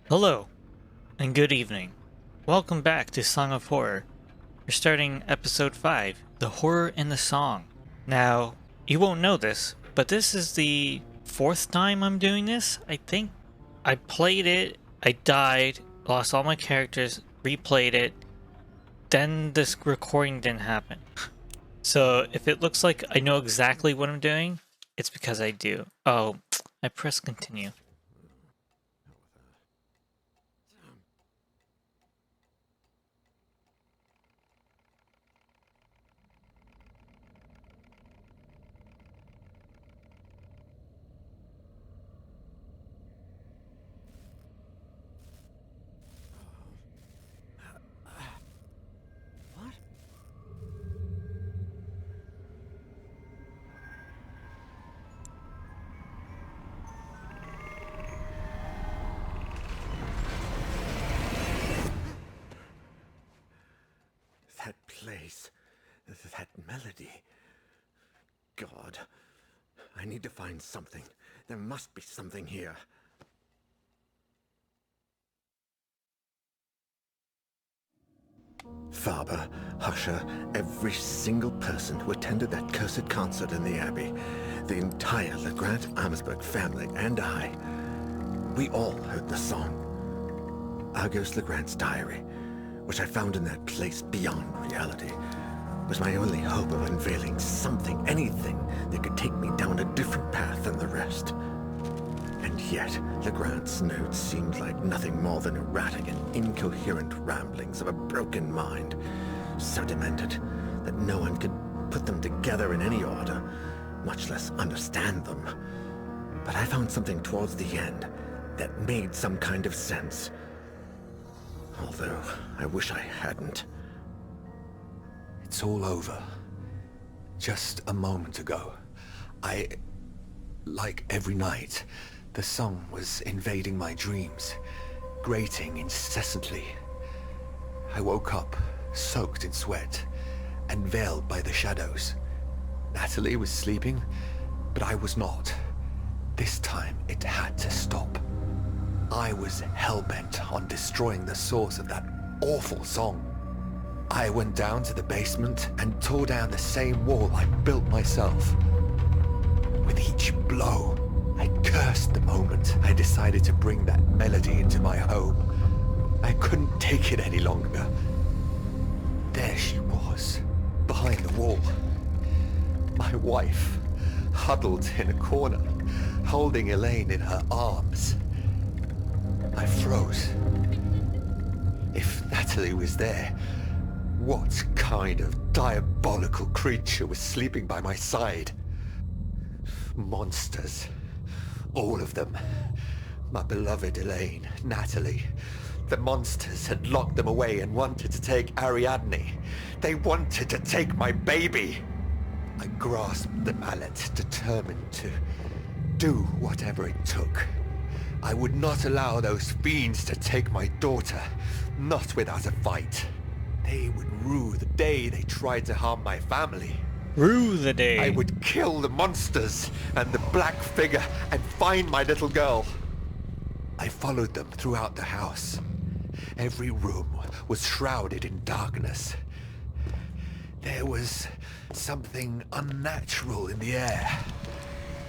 Hello, and good evening. Welcome back to Song of Horror. We're starting episode 5, The Horror in the Song. Now, you won't know this, but this is the 4th time I'm doing this, I think. I played it, I died, lost all my characters, replayed it, then this recording didn't happen. So if it looks like I know exactly what I'm doing, it's because I do. Oh, I press continue. What? That place, that melody. God, I need to find something. There must be something here. Faber, Husher, every single person who attended that cursed concert in the Abbey, the entire Legrand-Amsberg family and I, we all heard the song. Argos Legrand's diary, which I found in that place beyond reality, was my only hope of unveiling something, anything that could take me down a different path than the rest. And yet, Legrand's notes seemed like nothing more than erratic and incoherent ramblings of a broken mind, so demented that no one could put them together in any order, much less understand them. But I found something towards the end that made some kind of sense. Although, I wish I hadn't. It's all over. Just a moment ago, like every night, the song was invading my dreams, grating incessantly. I woke up, soaked in sweat, and veiled by the shadows. Natalie was sleeping, but I was not. This time, it had to stop. I was hell-bent on destroying the source of that awful song. I went down to the basement and tore down the same wall I built myself. With each blow, I cursed the moment I decided to bring that melody into my home. I couldn't take it any longer. There she was, behind the wall. My wife, huddled in a corner, holding Elaine in her arms. I froze. If Natalie was there, what kind of diabolical creature was sleeping by my side? Monsters. All of them. My beloved Elaine, Natalie. The monsters had locked them away and wanted to take Ariadne. They wanted to take my baby. I grasped the mallet, determined to do whatever it took. I would not allow those fiends to take my daughter, not without a fight. They would rue the day they tried to harm my family. Rue the day. I would kill the monsters and the black figure and find my little girl. I followed them throughout the house. Every room was shrouded in darkness. There was something unnatural in the air.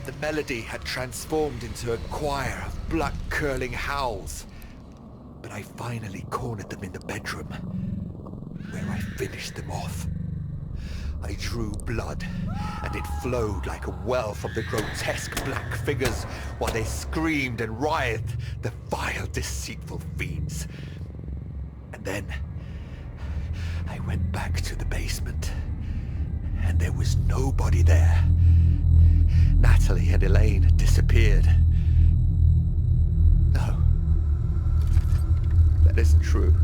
The melody had transformed into a choir of blood-curdling howls. But I finally cornered them in the bedroom, where I finished them off. I drew blood, and it flowed like a well from the grotesque black figures while they screamed and writhed, the vile, deceitful fiends. And then I went back to the basement, and there was nobody there. Natalie and Elaine had disappeared. No, that isn't true.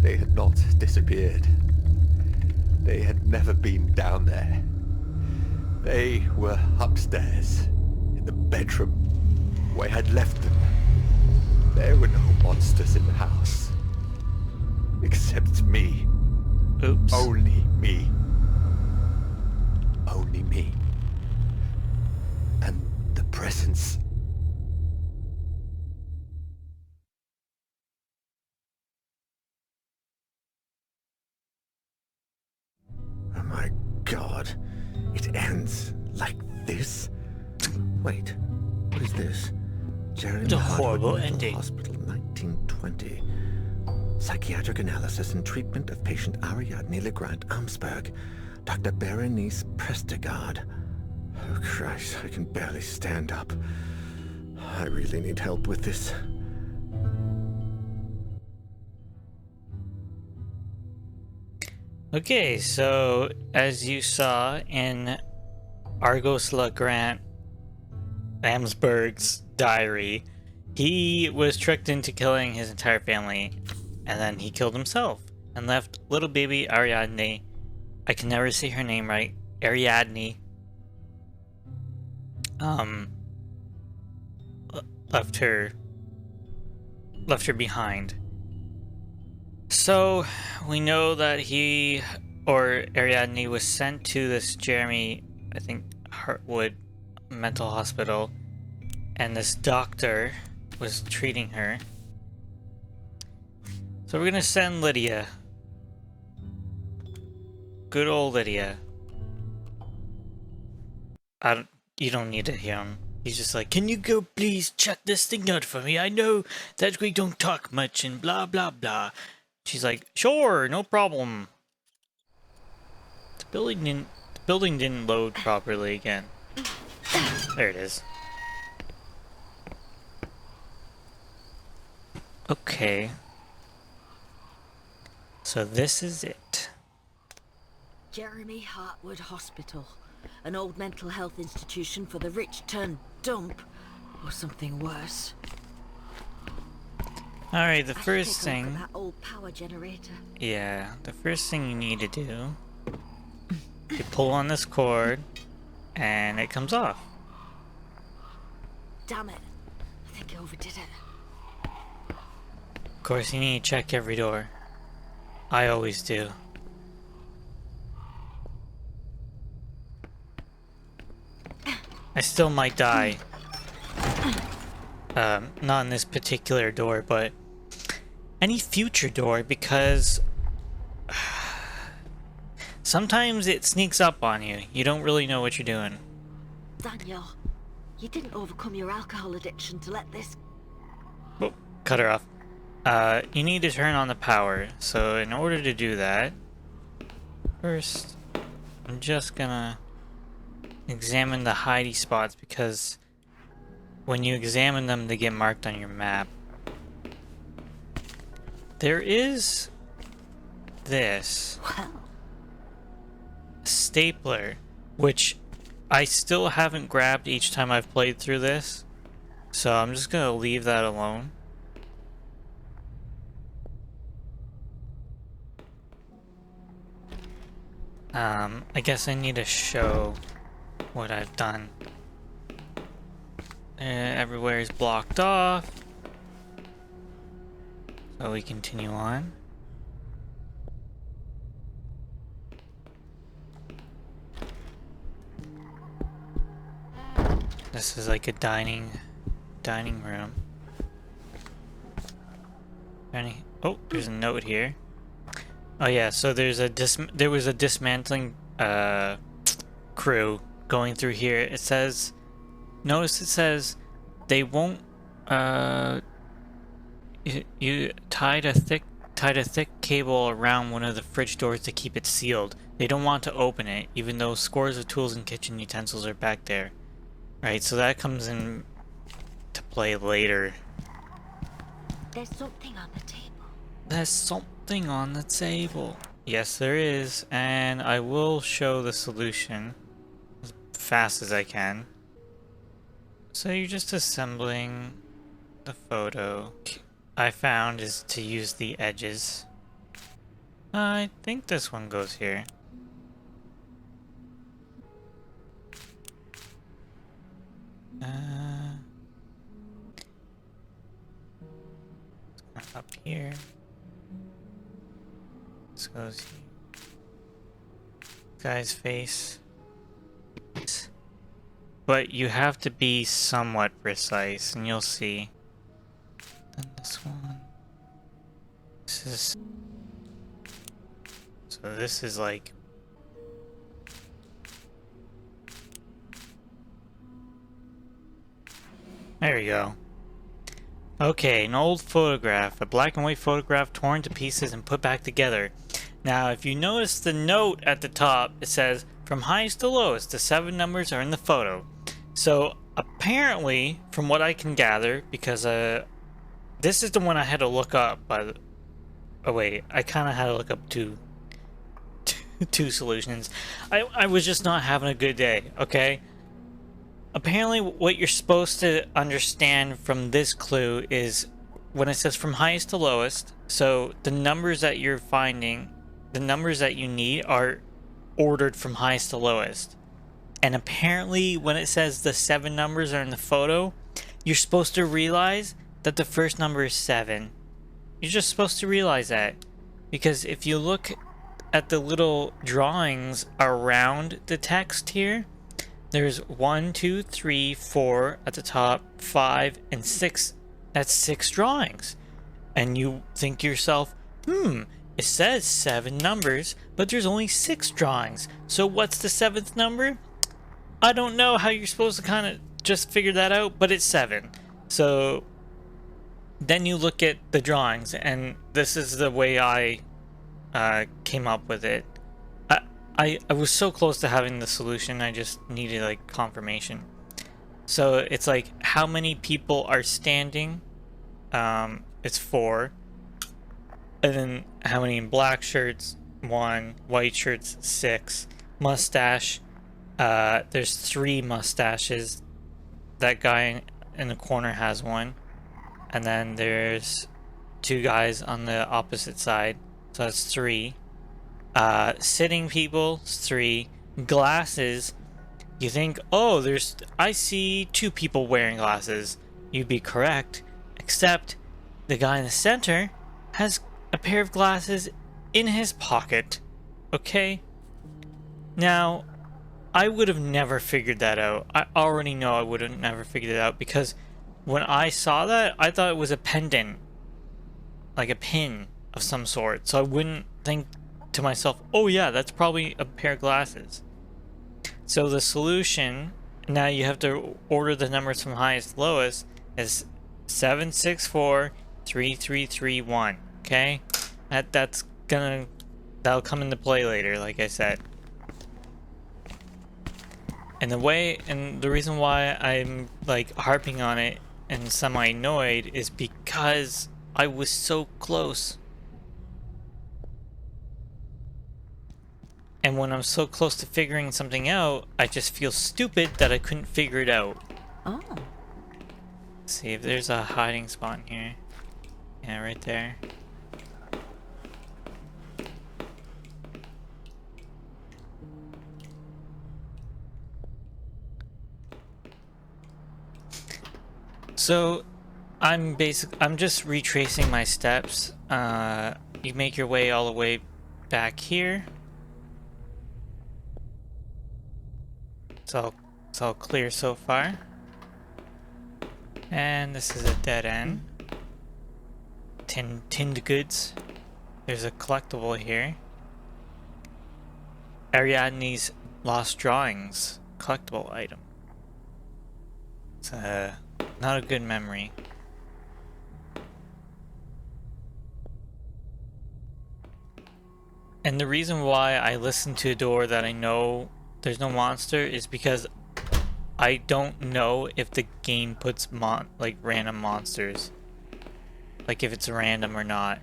They had not disappeared. They had never been down there. They were upstairs, in the bedroom, where I had left them. There were no monsters in the house. Except me. Oops. Only me. Only me. And the presence God. It ends like this? Wait, what is this? Jeremy It's a Hartwood horrible Mental ending. Hospital, 1920. Psychiatric analysis and treatment of patient Ariadne Legrand Amsberg. Dr. Berenice Prestegard. Oh Christ, I can barely stand up. I really need help with this. Okay, so as you saw in Argos Legrand Amsberg's diary, he was tricked into killing his entire family, and then he killed himself and left little baby Ariadne. I can never say her name right. Ariadne. Left her behind. So we know that he or Ariadne was sent to this Jeremy, I think, Hartwood mental hospital, and this doctor was treating her. So we're gonna send Lidia. Good old Lidia. You don't need to hear him. He's just like, can you go please check this thing out for me? I know that we don't talk much and blah blah blah. She's like, sure, no problem. The building didn't load properly again. There it is. Okay. So this is it. Jeremy Hartwood Hospital. An old mental health institution for the rich turned dump. Or something worse. Alright, the I should first take a look thing... at that old power generator. Yeah, the first thing you need to do... You pull on this cord, and it comes off. Damn it. I think I overdid it. Of course, you need to check every door. I always do. I still might die. Not in this particular door, but any future door, because sometimes it sneaks up on you. You don't really know what you're doing. Daniel, you didn't overcome your alcohol addiction to let this... Oh, cut her off. You need to turn on the power. So in order to do that, first, I'm just gonna examine the hidey spots, because when you examine them, they get marked on your map. There is this stapler, which I still haven't grabbed each time I've played through this, so I'm just gonna leave that alone. I guess I need to show what I've done. Everywhere is blocked off. So we continue on. This is like a dining room. Oh, there's a note here. Oh yeah, so there was a dismantling crew going through here. It says, notice it says they won't you tied a thick cable around one of the fridge doors to keep it sealed. They don't want to open it, even though scores of tools and kitchen utensils are back there. Right, so that comes in to play later. There's something on the table. There's something on the table. Yes, there is, and I will show the solution as fast as I can. So you're just assembling the photo. I found is to use the edges. I think this one goes here. Up here. This goes here. Guy's face. But you have to be somewhat precise, and you'll see. Then this one. This is... So this is like There you go. Okay, an old photograph. A black and white photograph torn to pieces and put back together. Now, if you notice the note at the top, it says, from highest to lowest, the 7 numbers are in the photo. So, apparently, from what I can gather, because this is the one I had to look up, oh wait, I kind of had to look up two solutions. I was just not having a good day, okay? Apparently, what you're supposed to understand from this clue is when it says from highest to lowest, so the numbers that you're finding, the numbers that you need are ordered from highest to lowest. And apparently, when it says the 7 numbers are in the photo, you're supposed to realize that the first number is 7. You're just supposed to realize that. Because if you look at the little drawings around the text here, there's 1, 2, 3, 4 at the top, 5, and 6. That's 6 drawings. And you think to yourself, it says 7 numbers, but there's only 6 drawings. So what's the 7th number? I don't know how you're supposed to kind of just figure that out, but it's 7. So then you look at the drawings, and this is the way I came up with it. I was so close to having the solution, I just needed like confirmation. So it's like how many people are standing, it's 4, and then how many in black shirts, 1, white shirts, 6, mustache, there's 3 mustaches, that guy in the corner has 1, and then there's 2 guys on the opposite side, so that's 3. Sitting people, 3. Glasses, you think, oh, I see 2 people wearing glasses. You'd be correct, except the guy in the center has a pair of glasses in his pocket. Okay? Now, I would have never figured that out. I already know I would have never figured it out because when I saw that, I thought it was a pendant. Like a pin of some sort. So I wouldn't think to myself, oh yeah, that's probably a pair of glasses. So the solution, now you have to order the numbers from highest to lowest, is 7643331. Okay? That'll come into play later, like I said. And the reason why I'm like harping on it and semi-annoyed is because I was so close. And when I'm so close to figuring something out, I just feel stupid that I couldn't figure it out. Oh. Let's see if there's a hiding spot in here. Yeah, right there. So, I'm just retracing my steps. You make your way all the way back here. It's all clear so far. And this is a dead end. Tinned goods. There's a collectible here. Ariadne's lost drawings. Collectible item. It's not a good memory. And the reason why I listen to a door that I know there's no monster is because I don't know if the game puts random monsters. Like if it's random or not.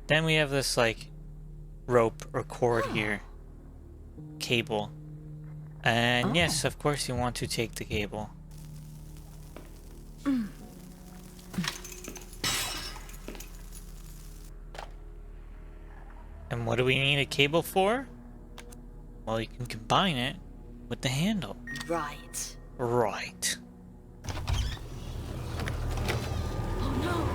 Then we have this like rope or cord here. Cable. And yes, of course you want to take the cable. And what do we need a cable for? Well, you can combine it with the handle. Right. Right. Oh no.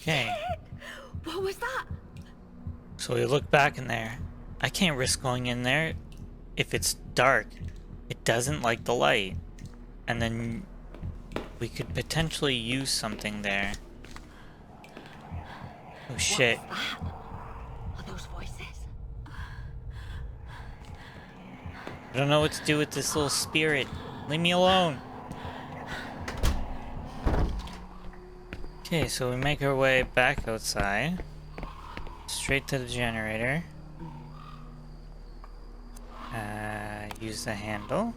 Okay. What was that? So we look back in there. I can't risk going in there if it's dark. It doesn't like the light. And then we could potentially use something there. Oh shit. What's that? Are those voices? I don't know what to do with this little spirit. Leave me alone. Okay, so we make our way back outside. Straight to the generator. Use the handle.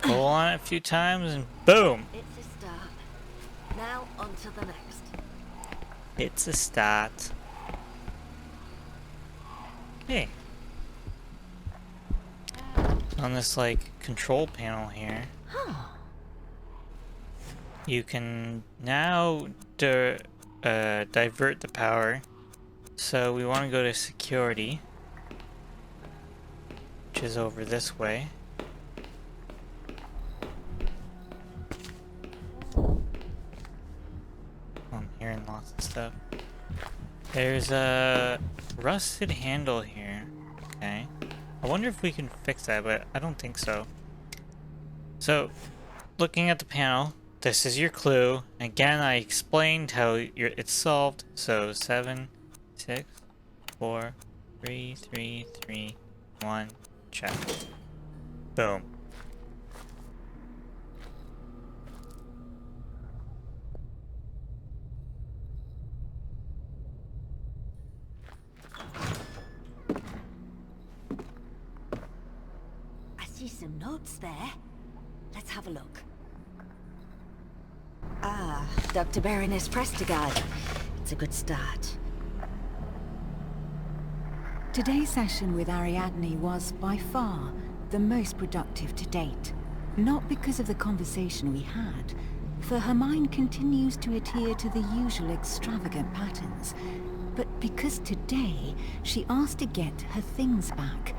Pull on it a few times and boom! It's a start. Now on to the next. It's a start. Okay. On this, like, control panel here, you can now divert the power. So we want to go to security, which is over this way. I'm hearing lots of stuff. There's a rusted handle here. Okay. I wonder if we can fix that, but I don't think so. So, looking at the panel, this is your clue. Again, I explained how it's solved. So 7, 6, 4, 3, 3, 3, 1, check. Boom. I see some notes there. Let's have a look. Ah, Dr. Baroness Prestigard. It's a good start. Today's session with Ariadne was, by far, the most productive to date. Not because of the conversation we had, for her mind continues to adhere to the usual extravagant patterns, but because today she asked to get her things back,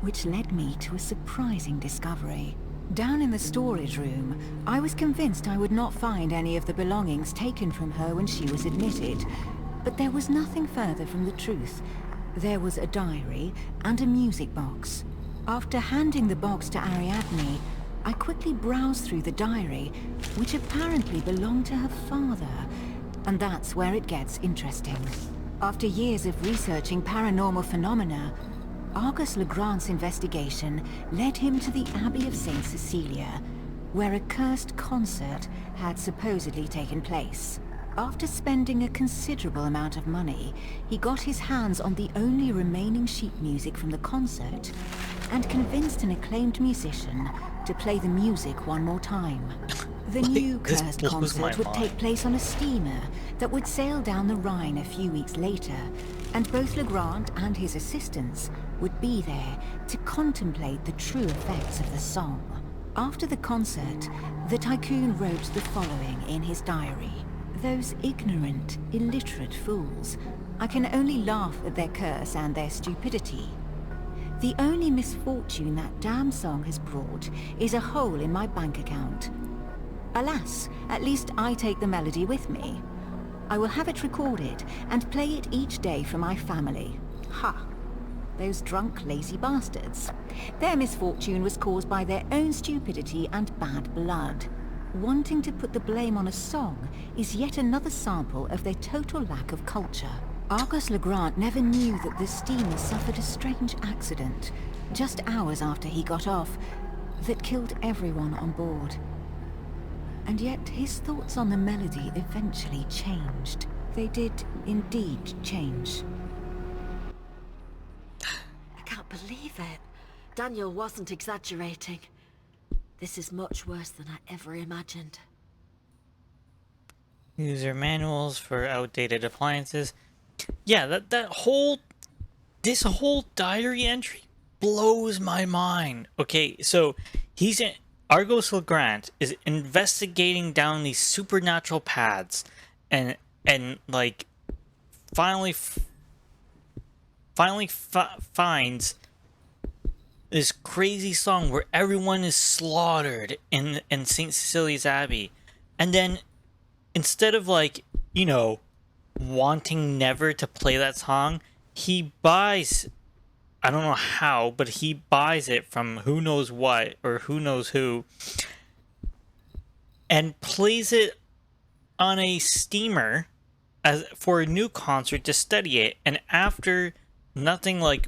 which led me to a surprising discovery. Down in the storage room, I was convinced I would not find any of the belongings taken from her when she was admitted, but there was nothing further from the truth. There was a diary and a music box. After handing the box to Ariadne, I quickly browsed through the diary, which apparently belonged to her father, and that's where it gets interesting. After years of researching paranormal phenomena, Argus Legrand's investigation led him to the Abbey of St. Cecilia, where a cursed concert had supposedly taken place. After spending a considerable amount of money, he got his hands on the only remaining sheet music from the concert and convinced an acclaimed musician to play the music one more time. The new cursed concert would take place on a steamer that would sail down the Rhine a few weeks later, and both Legrand and his assistants would be there to contemplate the true effects of the song. After the concert, the tycoon wrote the following in his diary. Those ignorant, illiterate fools. I can only laugh at their curse and their stupidity. The only misfortune that damn song has brought is a hole in my bank account. Alas, at least I take the melody with me. I will have it recorded and play it each day for my family. Ha! Those drunk, lazy bastards. Their misfortune was caused by their own stupidity and bad blood. Wanting to put the blame on a song is yet another sample of their total lack of culture. Argus Legrand never knew that the steamer suffered a strange accident, just hours after he got off, that killed everyone on board. And yet his thoughts on the melody eventually changed. They did indeed change. I can't believe it. Daniel wasn't exaggerating. This is much worse than I ever imagined. User manuals for outdated appliances. Yeah, this whole diary entry blows my mind. Okay, so Argus Legrand is investigating down these supernatural paths, and like finally finds this crazy song where everyone is slaughtered in St. Cecilia's Abbey, and then instead of, like, you know, wanting never to play that song, he buys, I don't know how, but he buys it from who knows what or who knows who, and plays it on a steamer as for a new concert to study it, and after nothing like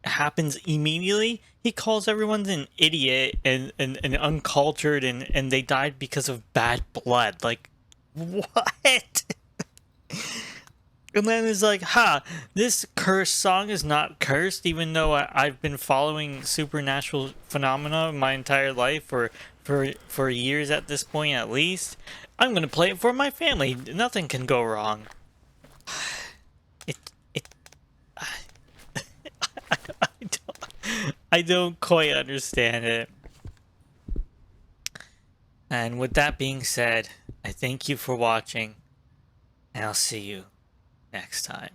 happens immediately, he calls everyone an idiot and uncultured, and they died because of bad blood. Like, what? And then it's like, this cursed song is not cursed, even though I've been following supernatural phenomena my entire life for years at this point at least. I'm gonna play it for my family. Nothing can go wrong. I don't quite understand it. And with that being said, I thank you for watching, and I'll see you next time.